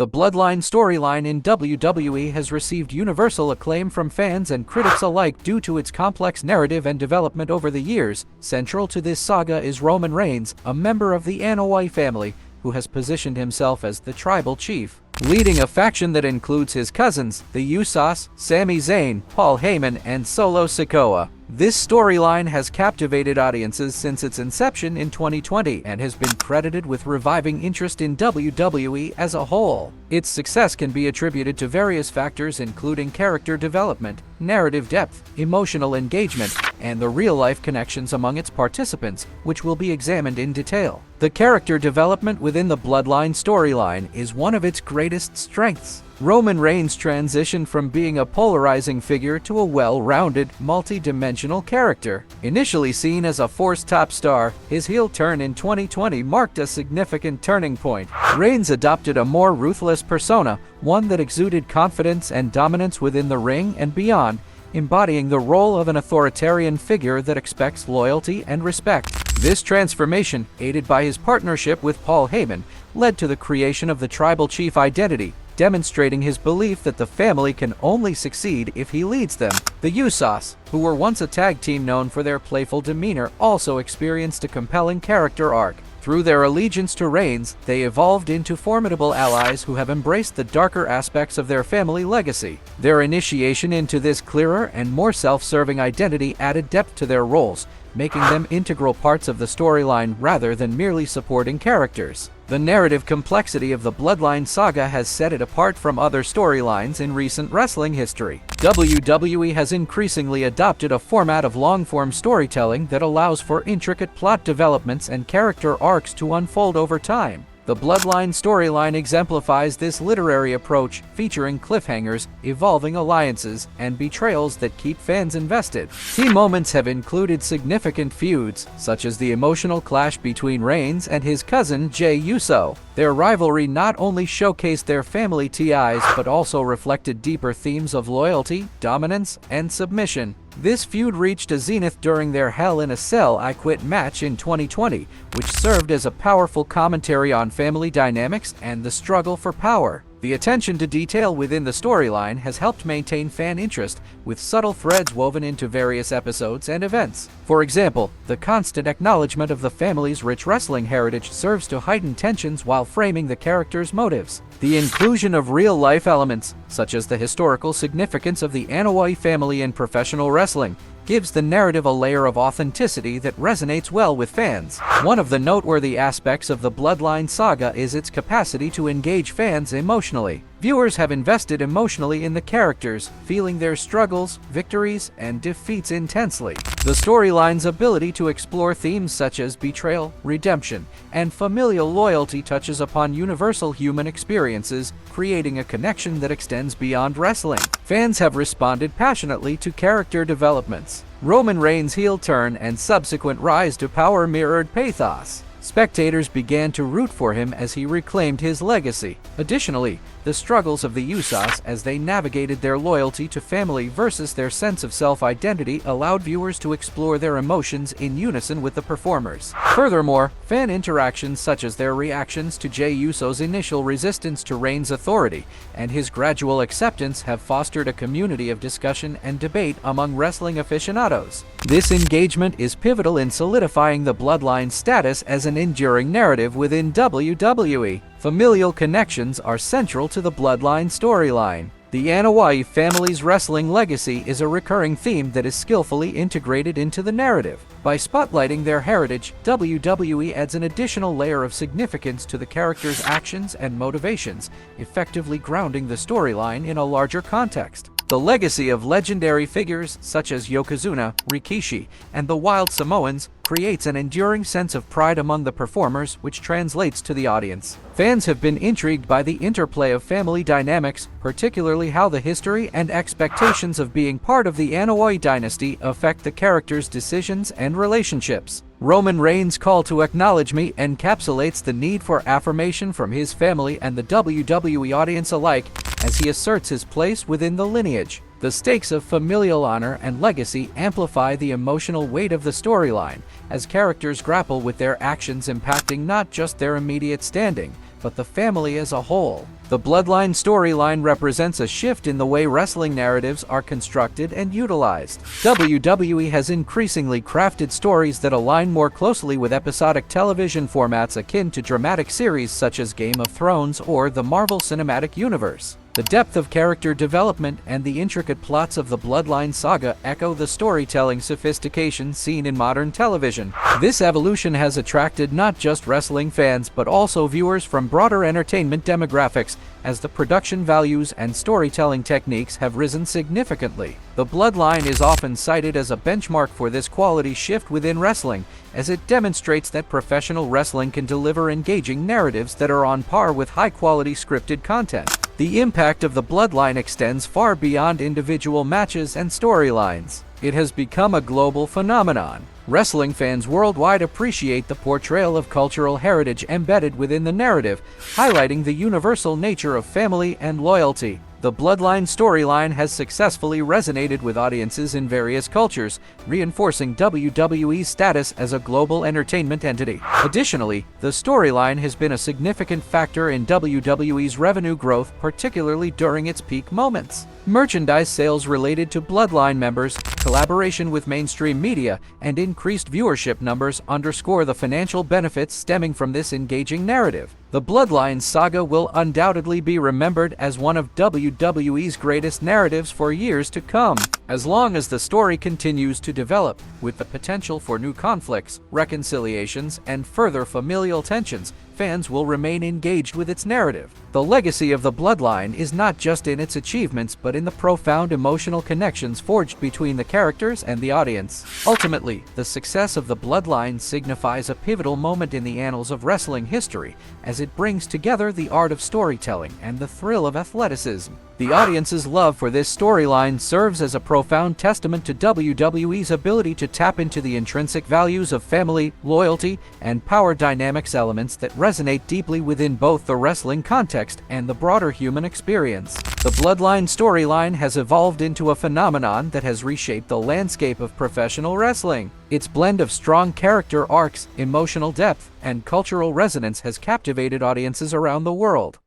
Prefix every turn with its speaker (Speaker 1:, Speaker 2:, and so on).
Speaker 1: The Bloodline storyline in WWE has received universal acclaim from fans and critics alike due to its complex narrative and development over the years. Central to this saga is Roman Reigns, a member of the Anoa'i family, who has positioned himself as the tribal chief, leading a faction that includes his cousins, the Usos, Sami Zayn, Paul Heyman, and Solo Sikoa. This storyline has captivated audiences since its inception in 2020 and has been credited with reviving interest in WWE as a whole. Its success can be attributed to various factors including character development, narrative depth, emotional engagement, and the real-life connections among its participants, which will be examined in detail. The character development within the Bloodline storyline is one of its greatest strengths. Roman Reigns transitioned from being a polarizing figure to a well-rounded, multi-dimensional character. Initially seen as a forced top star, his heel turn in 2020 marked a significant turning point. Reigns adopted a more ruthless persona, one that exuded confidence and dominance within the ring and beyond, embodying the role of an authoritarian figure that expects loyalty and respect. This transformation, aided by his partnership with Paul Heyman, led to the creation of the tribal chief identity, demonstrating his belief that the family can only succeed if he leads them. The Usos, who were once a tag team known for their playful demeanor, also experienced a compelling character arc. Through their allegiance to Reigns, they evolved into formidable allies who have embraced the darker aspects of their family legacy. Their initiation into this clearer and more self-serving identity added depth to their roles, making them integral parts of the storyline rather than merely supporting characters. The narrative complexity of the Bloodline saga has set it apart from other storylines in recent wrestling history. WWE has increasingly adopted a format of long-form storytelling that allows for intricate plot developments and character arcs to unfold over time. The Bloodline storyline exemplifies this literary approach, featuring cliffhangers, evolving alliances, and betrayals that keep fans invested. Key moments have included significant feuds, such as the emotional clash between Reigns and his cousin Jey Uso. Their rivalry not only showcased their family ties but also reflected deeper themes of loyalty, dominance, and submission. This feud reached a zenith during their Hell in a Cell I Quit match in 2020, which served as a powerful commentary on family dynamics and the struggle for power. The attention to detail within the storyline has helped maintain fan interest, with subtle threads woven into various episodes and events. For example, the constant acknowledgement of the family's rich wrestling heritage serves to heighten tensions while framing the characters' motives. The inclusion of real-life elements, such as the historical significance of the Anoa'i family in professional wrestling, gives the narrative a layer of authenticity that resonates well with fans. One of the noteworthy aspects of the Bloodline saga is its capacity to engage fans emotionally. Viewers have invested emotionally in the characters, feeling their struggles, victories, and defeats intensely. The storyline's ability to explore themes such as betrayal, redemption, and familial loyalty touches upon universal human experiences, creating a connection that extends beyond wrestling. Fans have responded passionately to character developments. Roman Reigns' heel turn and subsequent rise to power mirrored pathos. Spectators began to root for him as he reclaimed his legacy. Additionally, the struggles of the Usos as they navigated their loyalty to family versus their sense of self-identity allowed viewers to explore their emotions in unison with the performers. Furthermore, fan interactions such as their reactions to Jey Uso's initial resistance to Reigns' authority and his gradual acceptance have fostered a community of discussion and debate among wrestling aficionados. This engagement is pivotal in solidifying the Bloodline's status as an enduring narrative within WWE. Familial connections are central to the Bloodline storyline. The Anoa'i family's wrestling legacy is a recurring theme that is skillfully integrated into the narrative. By spotlighting their heritage, WWE adds an additional layer of significance to the characters' actions and motivations, effectively grounding the storyline in a larger context. The legacy of legendary figures such as Yokozuna, Rikishi, and the Wild Samoans creates an enduring sense of pride among the performers, which translates to the audience. Fans have been intrigued by the interplay of family dynamics, particularly how the history and expectations of being part of the Anoa'i dynasty affect the characters' decisions and relationships. Roman Reigns' call to acknowledge me encapsulates the need for affirmation from his family and the WWE audience alike as he asserts his place within the lineage. The stakes of familial honor and legacy amplify the emotional weight of the storyline, as characters grapple with their actions impacting not just their immediate standing, but the family as a whole. The Bloodline storyline represents a shift in the way wrestling narratives are constructed and utilized. WWE has increasingly crafted stories that align more closely with episodic television formats akin to dramatic series such as Game of Thrones or the Marvel Cinematic Universe. The depth of character development and the intricate plots of the Bloodline saga echo the storytelling sophistication seen in modern television. This evolution has attracted not just wrestling fans but also viewers from broader entertainment demographics, as the production values and storytelling techniques have risen significantly. The Bloodline is often cited as a benchmark for this quality shift within wrestling, as it demonstrates that professional wrestling can deliver engaging narratives that are on par with high-quality scripted content. The impact of the Bloodline extends far beyond individual matches and storylines. It has become a global phenomenon. Wrestling fans worldwide appreciate the portrayal of cultural heritage embedded within the narrative, highlighting the universal nature of family and loyalty. The Bloodline storyline has successfully resonated with audiences in various cultures, reinforcing WWE's status as a global entertainment entity. Additionally, the storyline has been a significant factor in WWE's revenue growth, particularly during its peak moments. Merchandise sales related to Bloodline members, collaboration with mainstream media, and increased viewership numbers underscore the financial benefits stemming from this engaging narrative. The Bloodline saga will undoubtedly be remembered as one of WWE's greatest narratives for years to come, as long as the story continues to develop, with the potential for new conflicts, reconciliations, and further familial tensions. Fans will remain engaged with its narrative. The legacy of the Bloodline is not just in its achievements but in the profound emotional connections forged between the characters and the audience. Ultimately, the success of the Bloodline signifies a pivotal moment in the annals of wrestling history, as it brings together the art of storytelling and the thrill of athleticism. The audience's love for this storyline serves as a profound testament to WWE's ability to tap into the intrinsic values of family, loyalty, and power dynamics, elements that resonate deeply within both the wrestling context and the broader human experience. The Bloodline storyline has evolved into a phenomenon that has reshaped the landscape of professional wrestling. Its blend of strong character arcs, emotional depth, and cultural resonance has captivated audiences around the world.